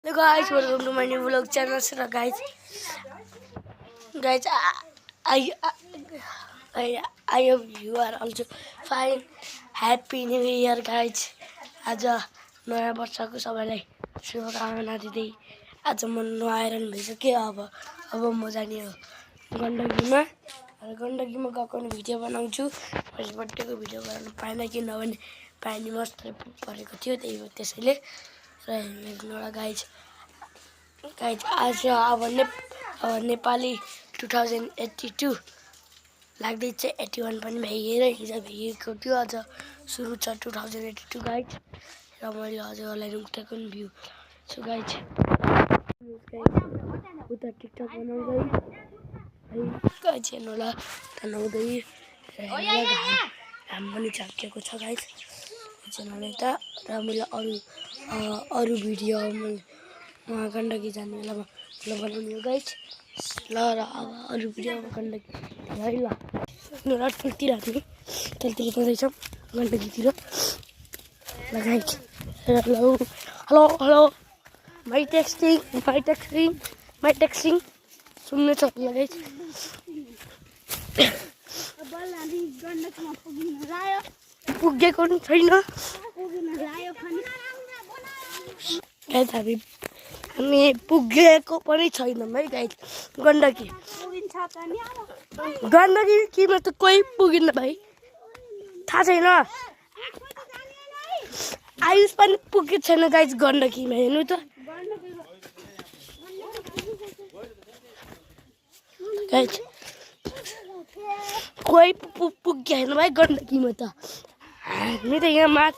Hello guys, welcome to my new vlog channel. So guys, I hope you are also fine. Happy New Year guys. आज नयाँ वर्षको सबैलाई शुभकामना दिँदै आज म नुहाएर भइसकेँ। अब म जाने हो गण्डकीमा। गण्डकीमा गएको भिडियो बनाउँछु। फर्स्ट बर्थडेको भिडियो बनाउन पाएन किनभने पानी मस्त परेको थियो त्यसैले र हेर्नुला गाइज आज अब नेपाली 2082 लाग्दैछ 81 पनि भइएर हिजो भइएको थियो। आज सुरु छ 2082 गाइज र मैले हजुरहरूलाई उताको भ्यू सो गाइज उता टिकटक बनाउँदै गाइज हेर्नुला तनाउँदै घाम पनि झल्केको छ गाइज हेर्नुला यता र मैले अरू भिडियो मैले गण्डकी जाने बेलामा बनाउने हो गाइज ल र अब अरू भिडियो गण्डकी है ल टुलतिर हामी टुलतिर जाँदैछौँ गण्डकीतिर ल गाइज हेलो माइ टेक्स्टिङ सुन्नु छ ल गाइज पुगेको पनि छैन हामी पुगेको पनि छैनौँ है गाइज गण्डकी किमा त कोही पुगिन्न भाइ थाहा छैन। आयुष पनि पुगेको छैन गाइज गण्डकीमा हेर्नु त गाइज कोही पुगेको छैन भाइ गण्डकीमा त हामी त यहाँ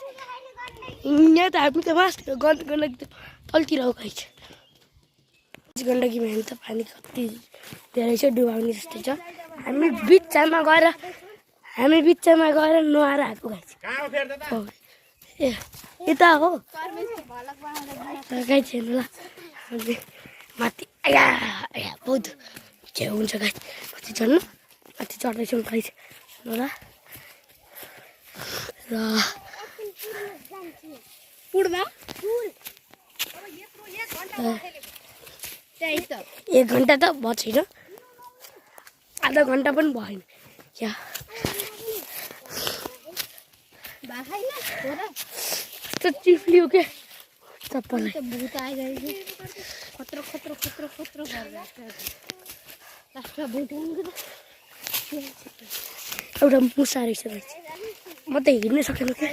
त हामी त माथि गण्डकी त तलतिर हो गाइज गण्डकीमा हेर्नु त पानी कति धेरै छ डुबाउने जस्तै छ। हामी बिचमा गएर नुहाएर आएको गाइज ए यता हो गाइज हेर्नु ल माथि बहुत छेउ हुन्छ गाइज माथि चढ्नु माथि चढ्दैछौँ गाइज हेर्नु ल र 1 घन्टा त भयो छैन आधा घन्टा पनि भएन क्या चिप्लियो के चप्पल एउटा मुसा रहेछ म त हिँड्नै सकेन क्या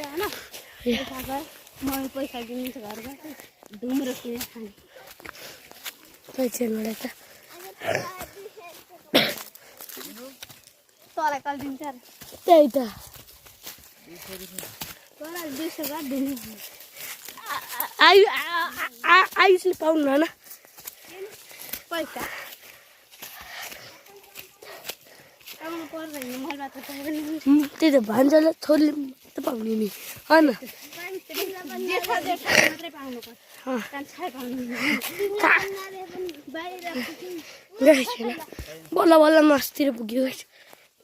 पैसा दिन्छ घरमा डुम्रो किनेर खाने मलाई त तँलाई कल दिन्छ त्यही त तँलाई 200 गरिदिनु आयुषले पाउनु भएन पैसा त्यही त भान्जाले छोरीले मात्रै पाउने नि होइन बल्ल मस्तिर पुग्यो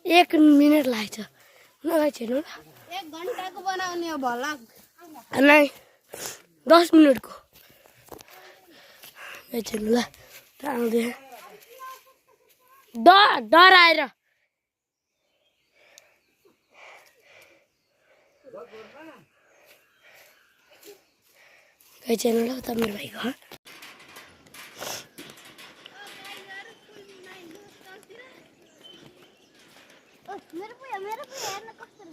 1 मिनट लाग्छ नगाइ छैन 1 घन्टाको बनाउने हो भला नै 10 मिनटको छैन ल आउँदै डर आएर छैन ल त मेरो भाइ घर मेरो हेर्न कस्तो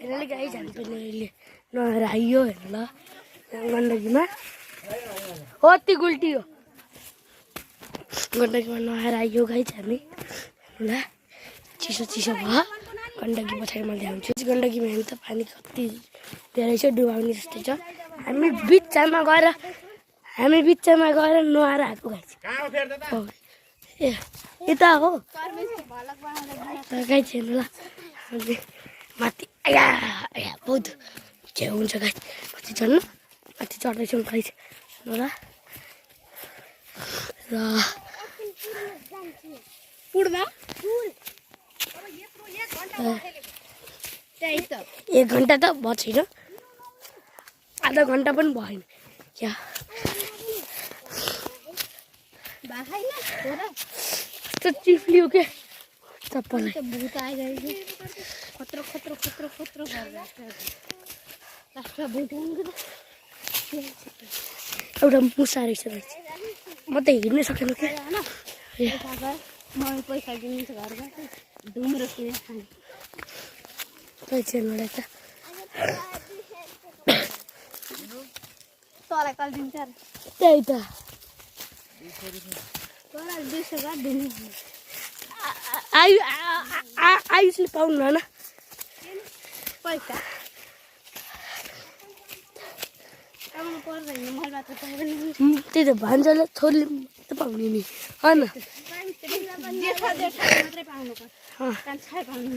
फाइनली गाइज हामी पनि अहिले नुहाएर आइयो हेर्नु ल गण्डकीमा कति गुल्टी हो गण्डकीमा नुहाएर आइयो गाइज हामी ल चिसो चिसो भयो गण्डकी पछाडि म ल्याउँछु गण्डकीमा हेर्नु त पानी कति धेरै छ डुबाउने जस्तै छ हामी बिचमा गएर नुहाएर आएको गाइज ए यता हो गाइज हेर्नु ल हामी माथि आया आया बहुत छेउ हुन्छ गाइज माथि चढ्नु माथि चढ्दैछौँ गाइज हेर्नु ल र एक घन्टा त भयो छैन आधा घन्टा पनि भएन क्या कस्तो चिप्लियो के चप्पल एउटा मुसा रहेछ म त हिँड्नै सकेन क्या पैसा दिन्छ घरमा डुम्रो किनेर खाने मलाई त तँलाई कल दिन्छ त्यही त तँलाई 200 घर दिनु आयुषले पाउनु भएन पैसा पाउनु पर्दैन मैले मात्र पाउँदैन त्यही त भान्जाले छोरीले त पाउने नि होइन मात्रै पाउनु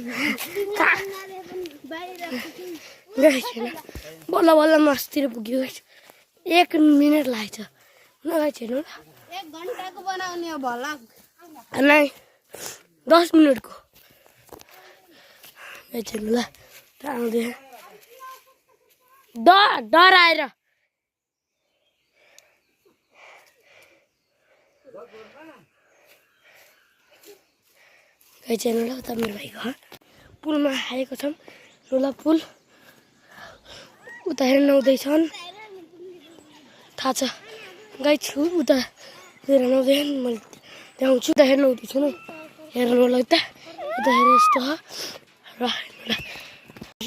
बल्ल बल्ल मस्तिर पुग्यो 1 मिनट लाग्छ न गाइस हेर्नु ल 1 घन्टाको बनाउने हो भलक नै 10 मिनटको गाइस हेर्नु ल त आउँदै डर आएर गाइस हेर्नु ल त मेरो भाइ घर पुलमा आएको छौँ रोला पुल उता हेरेर नुहाउँदैछन् थाहा छ गाई छु उता हेरेर नुहाउँदैन मैले ल्याउँछु उता हेरेर नुहाउँदैछु नि हेर्नु होला उता उता हेरेर यस्तो हो र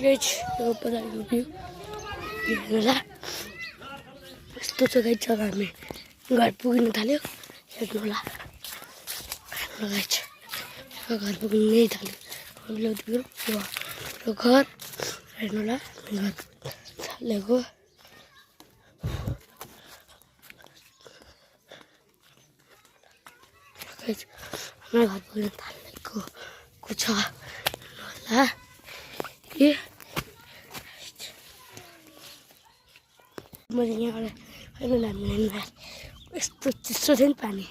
गाई यो पछाडिको भ्यू हेर्नु ल यस्तो छ गाई जग्गा हामी घर पुगिन थाल्यो हेर्नु होला हेर्नु गाई घर पुग्नै थाल्यो यो घर हेर्नु ल घर थालेको हाम्रो घर पुग्न थालेको छ होला मैले यहाँबाट हेर्नु हामीले यस्तो चिसो थियो नि पानी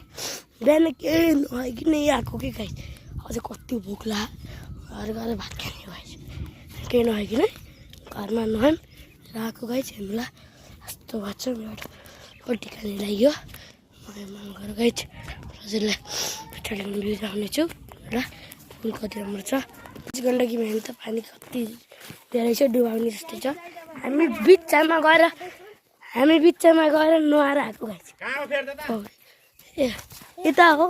बिहान केही नआइकन आएको के गाई अझ कति भोक लाग्यो घर गएर भात खाने गाइस केही नआइकन घरमा नुहायौँ र आएको गाइस हेर्नु ल यस्तो भएको छ मेरो रोटी खाने लाग्यो म घर गाइस हजुरलाई पछाडिको भ्यू देखाउनेछु र पुल कति राम्रो छ गण्डकीमा हेर्नु त पानी कति धेरै छ डुबाउने जस्तै छ हामी बिचमा गएर नुहाएर आएको गाइस ए यता हो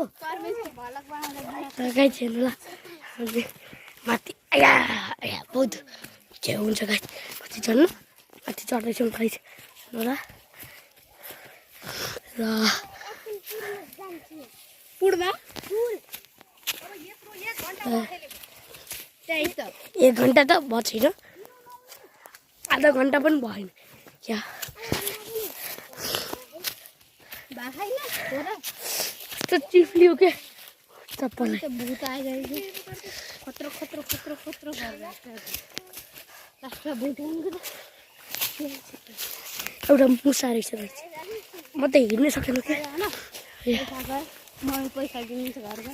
गाइस हेर्नु ल हामी माथि आया आया बहुत छेउ हुन्छ गाइस माथि चढ्नु माथि चढ्दैछौँ गाइस हेर्नु ल र एक घन्टा त भयो छैन आधा घन्टा पनि भएन क्या कस्तो चिप्लियो के चप्पल एउटा मुसा रहेछ म त हिँड्नै सकेन क्या मलाई पैसा दिन्छ घरमा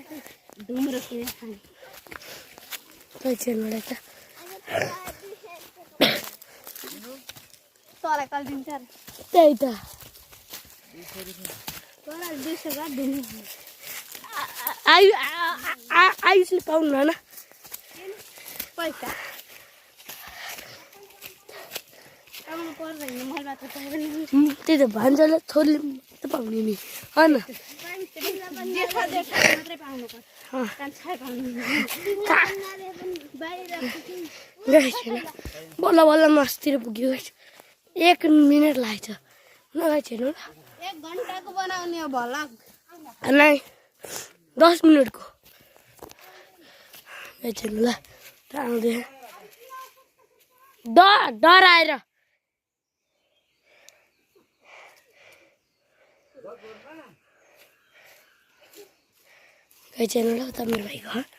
डुम्रो किनेर खाने मलाई त तँलाई कल दिन्छ त्यही त तँलाई 200 घर दिनु आयुषले पाउनु भएन पैसा पाउनु पर्दैन मैले मात्र पाउँदैन त्यही त भान्जाले छोरीले त पाउने नि होइन मात्रै पाउनु बल्ल बल्ल मस्तिर पुग्यो 1 मिनट लाग्छ न गाइस हेर्नु ल 1 घन्टाको बनाउने हो भलक नै 10 मिनटको एकछिन ल त आउँदै डराएर एकछिन ल त मेरो भाइको